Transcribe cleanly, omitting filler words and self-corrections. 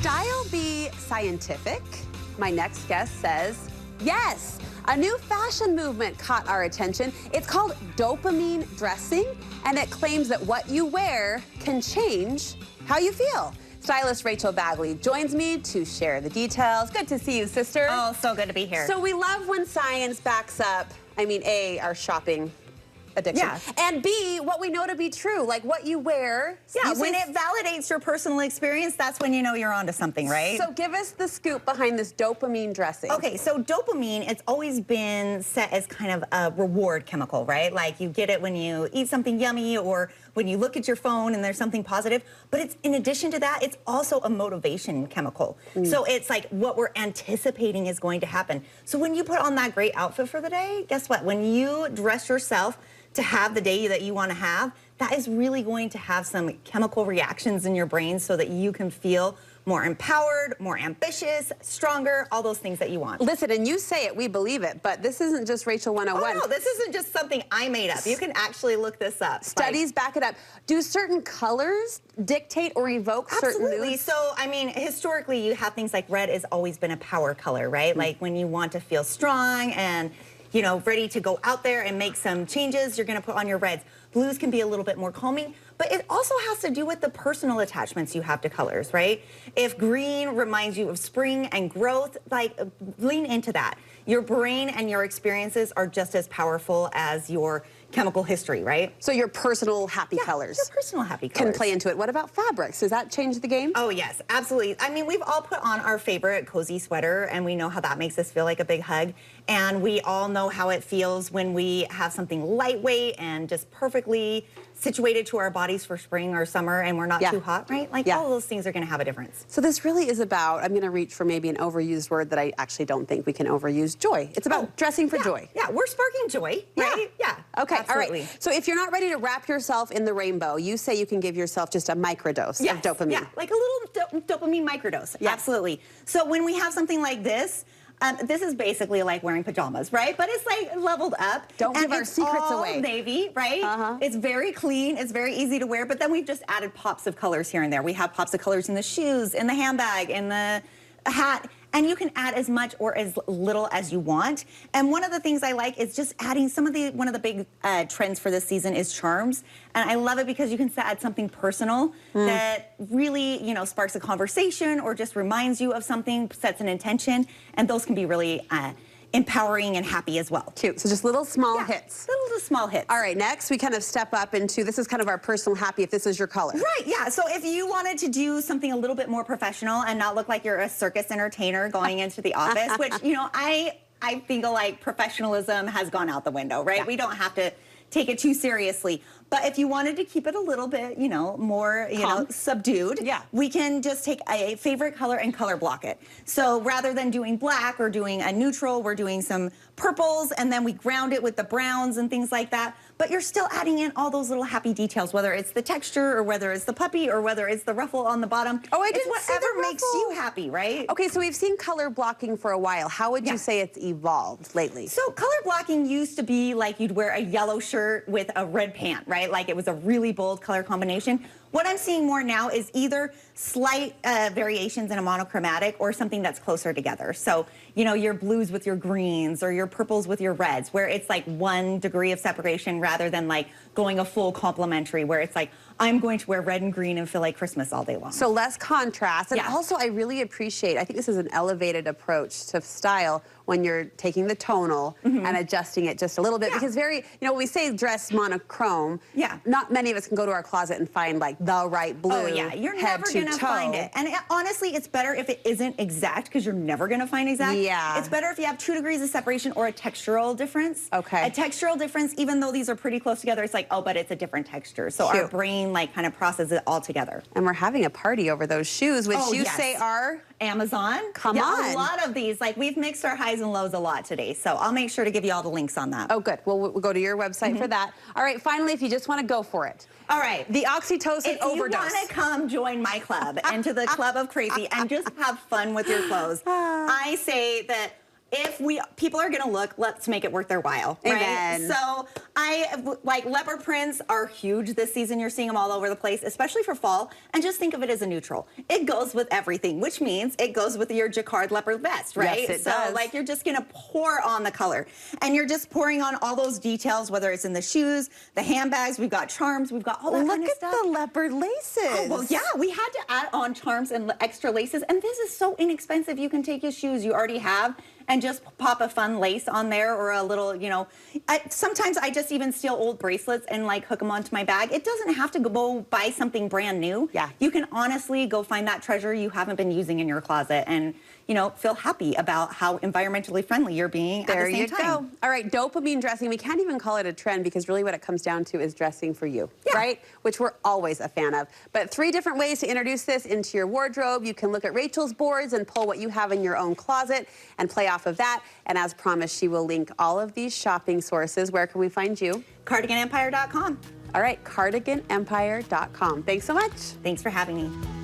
style be scientific? My next guest says yes. A new fashion movement caught our attention. It's called dopamine dressing, and it claims that what you wear can change how you feel. Stylist Reachel Bagley joins me to share the details. Good to see you, sister. Oh, so good to be here. So we love when science backs up, A, our shopping addiction, yeah, and B, what we know to be true, like what you wear. Yeah, when it validates your personal experience, that's when you know you're onto something, right? So give us the scoop behind this dopamine dressing. Okay, so dopamine, it's always been set as kind of a reward chemical, right? Like you get it when you eat something yummy or when you look at your phone and there's something positive. But it's in addition to that, it's also a motivation chemical. So it's like what we're anticipating is going to happen. So when you put on that great outfit for the day, guess what? When you dress yourself to have the day that you want to have, that is really going to have some chemical reactions in your brain so that you can feel more empowered, more ambitious, stronger, all those things that you want. Listen, and you say it, we believe it, but this isn't just Reachel 101. Oh, no, this isn't just something I made up. You can actually look this up. Studies back it up. Do certain colors dictate or evoke certain moods? Absolutely. So, historically, you have things like red has always been a power color, right? Like when you want to feel strong and ready to go out there and make some changes, you're gonna put on your reds. Blues can be a little bit more calming, but it also has to do with the personal attachments you have to colors, right? If green reminds you of spring and growth, lean into that. Your brain and your experiences are just as powerful as your chemical history, right? So your personal happy colors. Your personal happy colors can play into it. What about fabrics? Does that change the game? Oh, yes, absolutely. We've all put on our favorite cozy sweater, and we know how that makes us feel like a big hug. And we all know how it feels when we have something lightweight and just perfectly situated to our bodies for spring or summer, and we're not too hot, right? All of those things are going to have a difference. So this really is about, I'm going to reach for maybe an overused word that I actually don't think we can overuse, joy. It's about dressing for joy. Yeah, we're sparking joy, right? Yeah. Okay, absolutely. all right. So if you're not ready to wrap yourself in the rainbow, you say you can give yourself just a microdose of dopamine. Yeah, like a little dopamine microdose. Yeah. Absolutely. So when we have something like this, this is basically like wearing pajamas, right? But it's like leveled up. Don't give our secrets away. It's all navy, right? It's very clean. It's very easy to wear. But then we've just added pops of colors here and there. We have pops of colors in the shoes, in the handbag, in the hat. And you can add as much or as little as you want. And one of the things I like is just adding one of the big trends for this season is charms. And I love it because you can add something personal that really, sparks a conversation or just reminds you of something, sets an intention. And those can be really empowering and happy as well. Cute. So just little small hits. Little small hits. All right, next we kind of step up into, this is kind of our personal happy if this is your color. Right, yeah. So if you wanted to do something a little bit more professional and not look like you're a circus entertainer going into the office, which, I feel like professionalism has gone out the window, right? We don't have to take it too seriously. But if you wanted to keep it a little bit, more, subdued, we can just take a favorite color and color block it. So rather than doing black or doing a neutral, we're doing some purples, and then we ground it with the browns and things like that. But you're still adding in all those little happy details, whether it's the texture or whether it's the puppy or whether it's the ruffle on the bottom. Oh, I didn't It's see the whatever makes ruffle. you happy, right? Okay, so we've seen color blocking for a while. How would you say it's evolved lately? So color blocking used to be like you'd wear a yellow shirt with a red pant, right? Like it was a really bold color combination. What I'm seeing more now is either slight variations in a monochromatic or something that's closer together. So, your blues with your greens or your purples with your reds, where it's like 1 degree of separation rather than like going a full complementary, where it's like, I'm going to wear red and green and feel like Christmas all day long. So less contrast. And also I really appreciate, I think this is an elevated approach to style when you're taking the tonal and adjusting it just a little bit. Because when we say dress monochrome, not many of us can go to our closet and find like the right blue. Oh yeah, you're never gonna find it. And honestly, it's better if it isn't exact, because you're never gonna find exact. Yeah. It's better if you have 2 degrees of separation or a textural difference. Okay. A textural difference, even though these are pretty close together, it's like, oh, but it's a different texture. So our brain kind of processes it all together. And we're having a party over those shoes, which you say are Amazon. Come on. A lot of these, we've mixed our highs and lows a lot today. So I'll make sure to give you all the links on that. Oh, good. Well, we'll go to your website for that. All right, finally, if you just want to go for it. All right. The oxytocin overdose. If you want to come join my club and to the club of crazy and just have fun with your clothes, I say that if people are gonna look, let's make it worth their while, right? Amen. So like leopard prints are huge this season. You're seeing them all over the place, especially for fall. And just think of it as a neutral. It goes with everything, which means it goes with your jacquard leopard vest, right? Yes, it so does. like you're just gonna pour on the color, and you're just pouring on all those details, whether it's in the shoes, the handbags. We've got charms. We've got all that kind of stuff. Look at the leopard laces. Oh, well, yeah, we had to add on charms and extra laces, and this is so inexpensive. You can take your shoes you already have and just pop a fun lace on there, or a little, you know, sometimes I just even steal old bracelets and like hook them onto my bag. It doesn't have to go buy something brand new. Yeah. You can honestly go find that treasure you haven't been using in your closet and, you know, feel happy about how environmentally friendly you're being There at the same you time. go. All right, dopamine dressing. We can't even call it a trend because really what it comes down to is dressing for you, right? Which we're always a fan of. But 3 different ways to introduce this into your wardrobe. You can look at Rachel's boards and pull what you have in your own closet and play off of that. And as promised, she will link all of these shopping sources. Where can we find you? CardiganEmpire.com. All right, cardiganempire.com. Thanks so much. Thanks for having me.